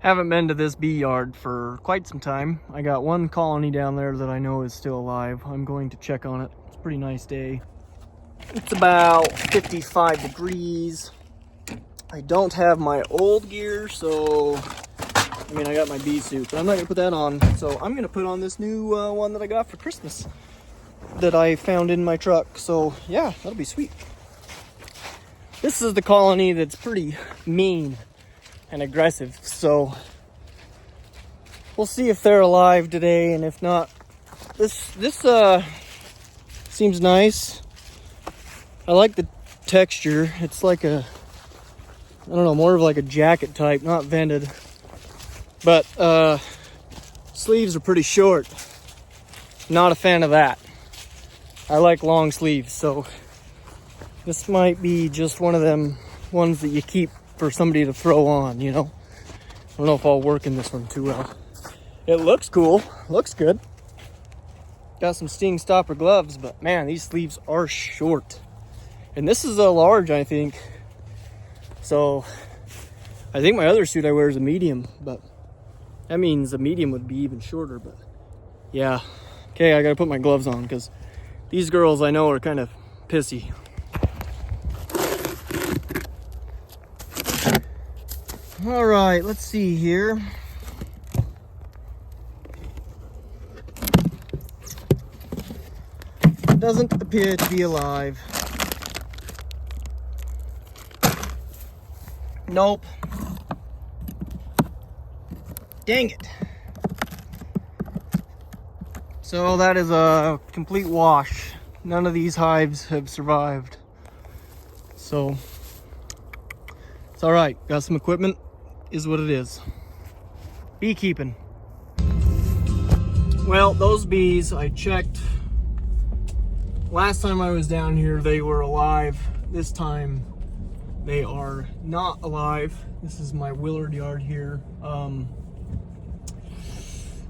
Haven't been to this bee yard for quite some time. I got one colony down there that I know is still alive. I'm going to check on it. It's a pretty nice day. It's about 55 degrees. I don't have my old gear, so I got my bee suit, but I'm not gonna put that on. So I'm gonna put on this new one that I got for Christmas that I found in my truck. So yeah, that'll be sweet. This is the colony that's pretty mean and aggressive, so we'll see if they're alive today, and if not, this seems nice. I like the texture. It's like a, I don't know, more of like a jacket type, not vented, but sleeves are pretty short. Not a fan of that. I like long sleeves, so this might be just one of them ones that you keep for somebody to throw on, you know. I don't know if I'll work in this one too well. It looks cool, looks good. Got some sting stopper gloves, but man, these sleeves are short. And this is a large, I think. So I think my other suit I wear is a medium, but that means a medium would be even shorter, but yeah. Okay, I gotta put my gloves on because these girls I know are kind of pissy. All right, let's see here. Doesn't appear to be alive. Nope. Dang it. So that is a complete wash. None of these hives have survived. So it's all right. Got some equipment. Is what it is. Beekeeping. Well, those bees, I checked. Last time I was down here, they were alive. This time, they are not alive. This is my Willard yard here.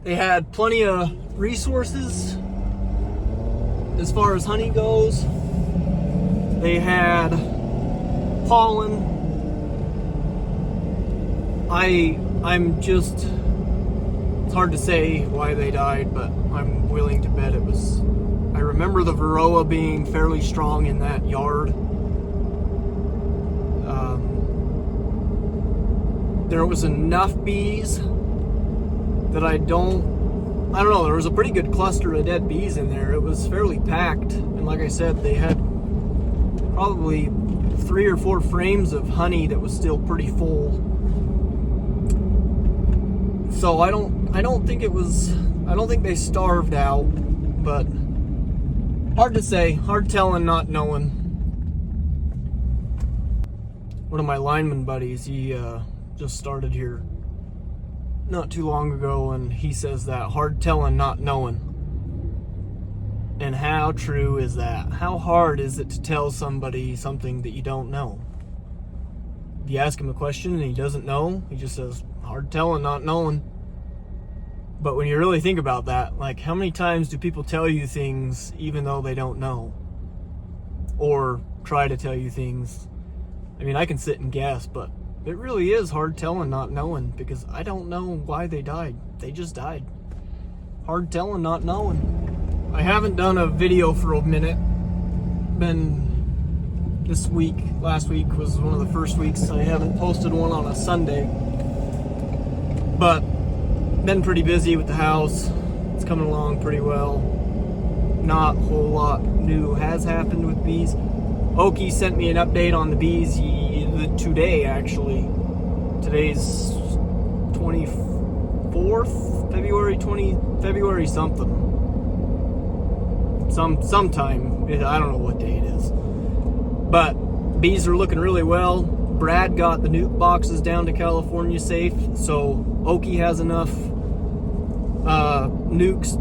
They had plenty of resources as far as honey goes. They had pollen. It's hard to say why they died, but I'm willing to bet it was, I remember the Varroa being fairly strong in that yard. There was enough bees that I don't know, there was a pretty good cluster of dead bees in there. It was fairly packed, and like I said, they had probably 3 or 4 frames of honey that was still pretty full. So I don't think they starved out, but hard to say, hard telling, not knowing. One of my lineman buddies, he just started here not too long ago, and he says that hard telling, not knowing. And how true is that? How hard is it to tell somebody something that you don't know? If you ask him a question and he doesn't know, he just says, hard telling, not knowing. But when you really think about that, like, how many times do people tell you things even though they don't know? Or try to tell you things? I mean, I can sit and guess, but it really is hard telling, not knowing, because I don't know why they died. They just died. Hard telling, not knowing. I haven't done a video for a minute. Been this week, last week was one of the first weeks I haven't posted one on a Sunday. But been pretty busy with the house. It's coming along pretty well. Not a whole lot new has happened with bees. Oki sent me an update on the bees today, actually. Today's 24th, February something. Sometime, I don't know what day it is. But bees are looking really well. Brad got the nuke boxes down to California safe, so Oki has enough nukes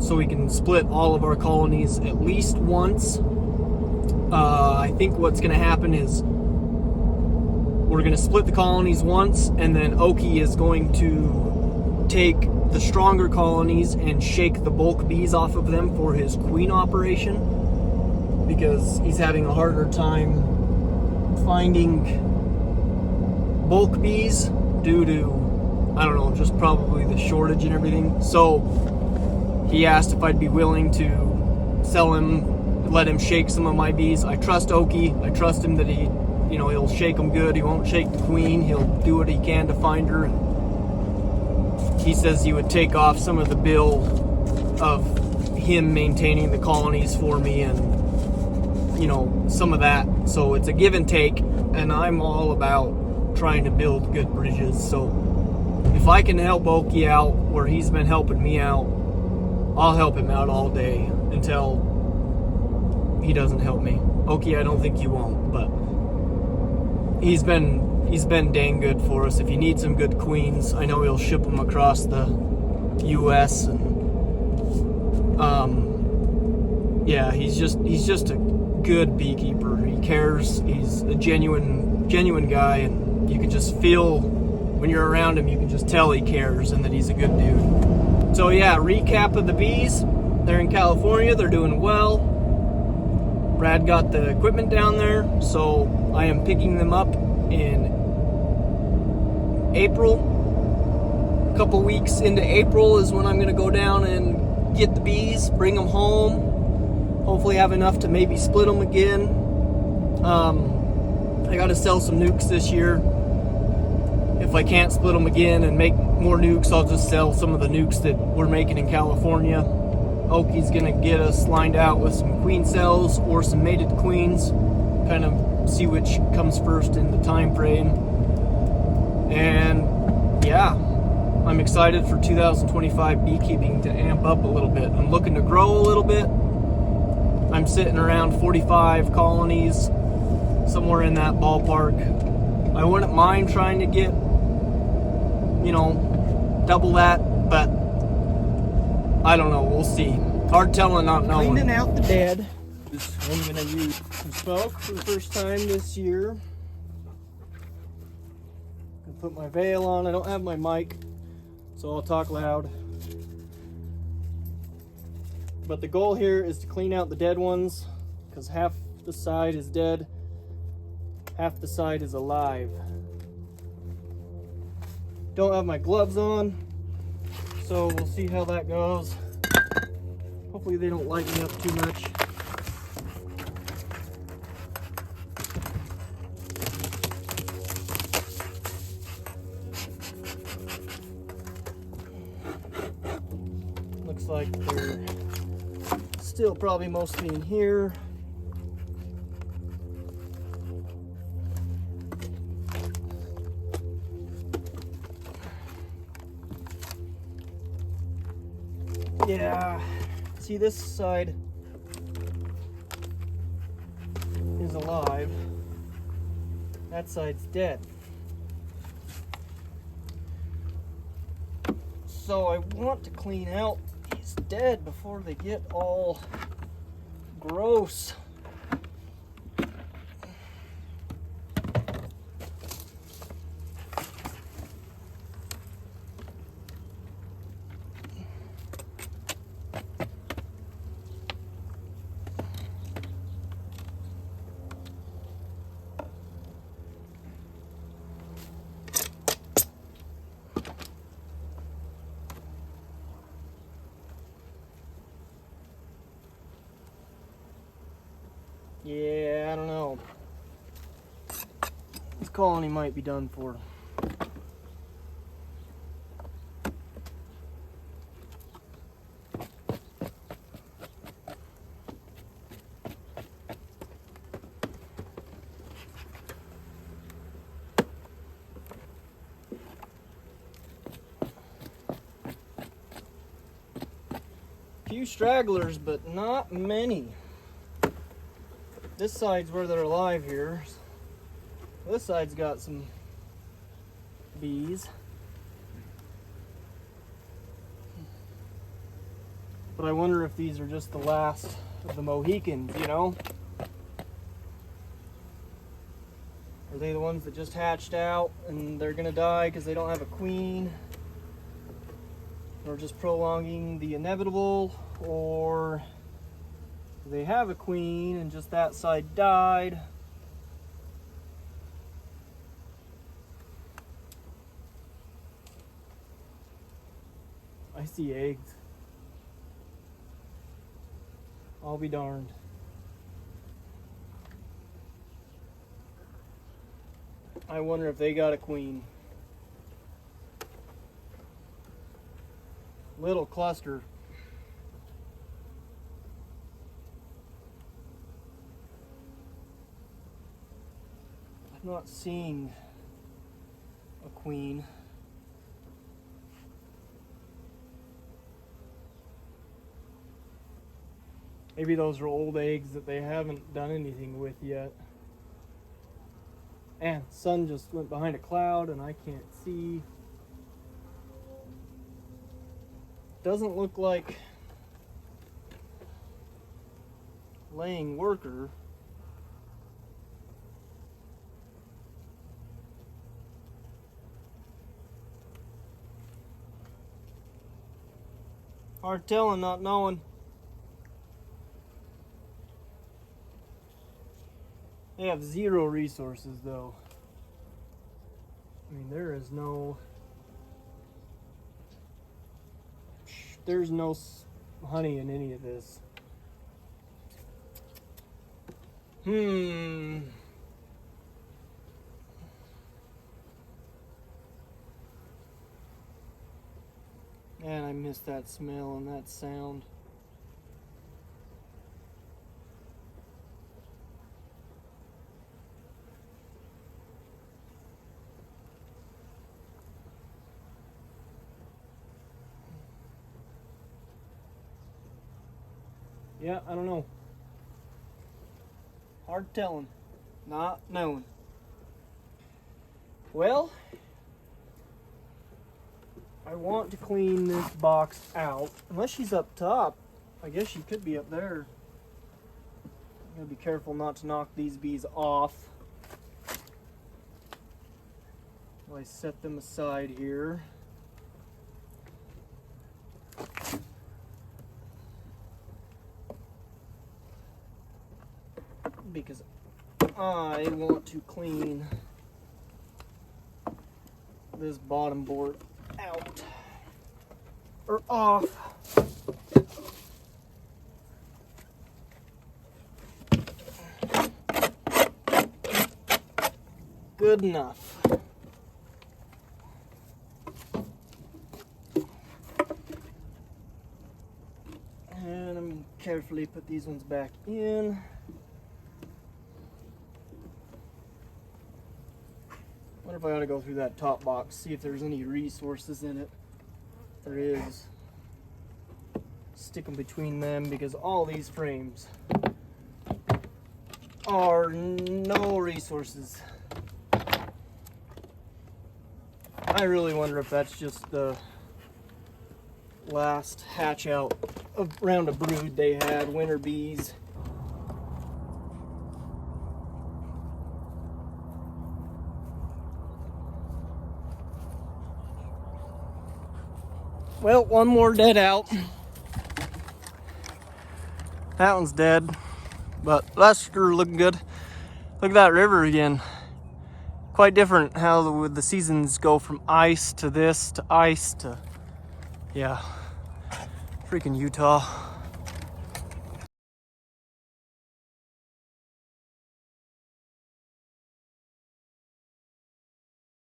so we can split all of our colonies at least once. I think what's going to happen is we're going to split the colonies once, and then Oki is going to take the stronger colonies and shake the bulk bees off of them for his queen operation, because he's having a harder time finding bulk bees due to I don't know, just probably the shortage and everything. So he asked if I'd be willing to sell him, let him shake some of my bees. I trust Oki. I trust him that he'll shake them good. He won't shake the queen. He'll do what he can to find her. And he says he would take off some of the bill of him maintaining the colonies for me and, some of that. So it's a give and take, and I'm all about trying to build good bridges. So if I can help Oki out where he's been helping me out, I'll help him out all day until he doesn't help me. Oki, I don't think you won't, but he's been dang good for us. If you need some good queens, I know he'll ship them across the U.S. and yeah, he's just a good beekeeper. He cares. He's a genuine guy, and you can just feel when you're around him. You can just tell he cares and that he's a good dude. So yeah, recap of the bees. They're in California. They're doing well. Brad got the equipment down there, so I am picking them up in April. A couple weeks into April is when I'm going to go down and get the bees, bring them home. Hopefully have enough to maybe split them again. I got to sell some nukes this year. If I can't split them again and make more nukes, I'll just sell some of the nukes that we're making in California. Oki's gonna get us lined out with some queen cells or some mated queens, kind of see which comes first in the time frame. And yeah, I'm excited for 2025 beekeeping to amp up a little bit. I'm looking to grow a little bit. I'm sitting around 45 colonies, somewhere in that ballpark. I wouldn't mind trying to get, double that, but I don't know, we'll see. Hard telling, not knowing. Cleaning out the dead. I'm gonna use some smoke for the first time this year. Gonna put my veil on. I don't have my mic, so I'll talk loud. But the goal here is to clean out the dead ones, because half the side is dead, half the side is alive. Don't have my gloves on, so we'll see how that goes. Hopefully they don't light me up too much. Looks like they're still probably mostly in here. Yeah, see, this side is alive, that side's dead. So I want to clean out these dead before they get all gross. Yeah, I don't know. This colony might be done for. Few stragglers, but not many. This side's where they're alive here. This side's got some bees. But I wonder if these are just the last of the Mohicans, Are they the ones that just hatched out and they're gonna die because they don't have a queen? Or just prolonging the inevitable? Or they have a queen and just that side died? I see eggs. I'll be darned. I wonder if they got a queen. Little cluster. I'm not seeing a queen. Maybe those are old eggs that they haven't done anything with yet. And the sun just went behind a cloud and I can't see. Doesn't look like laying worker. Hard telling, not knowing. They have zero resources though. I mean, there's no honey in any of this. And I miss that smell and that sound. Yeah, I don't know. Hard telling. Not knowing. Well, I want to clean this box out. Unless she's up top. I guess she could be up there. I'm gonna be careful not to knock these bees off. While I set them aside here. Because I want to clean this bottom board out or off. Good enough. And I'm going to carefully put these ones back in. I wonder if I ought to go through that top box, see if there's any resources in it. If there is, stick them between them, because all these frames are no resources. I really wonder if that's just the last hatch out around a brood they had, winter bees. Well, one more dead out. That one's dead, but that's sure looking good. Look at that river again. Quite different how the seasons go from ice to this to ice to, yeah, freaking Utah.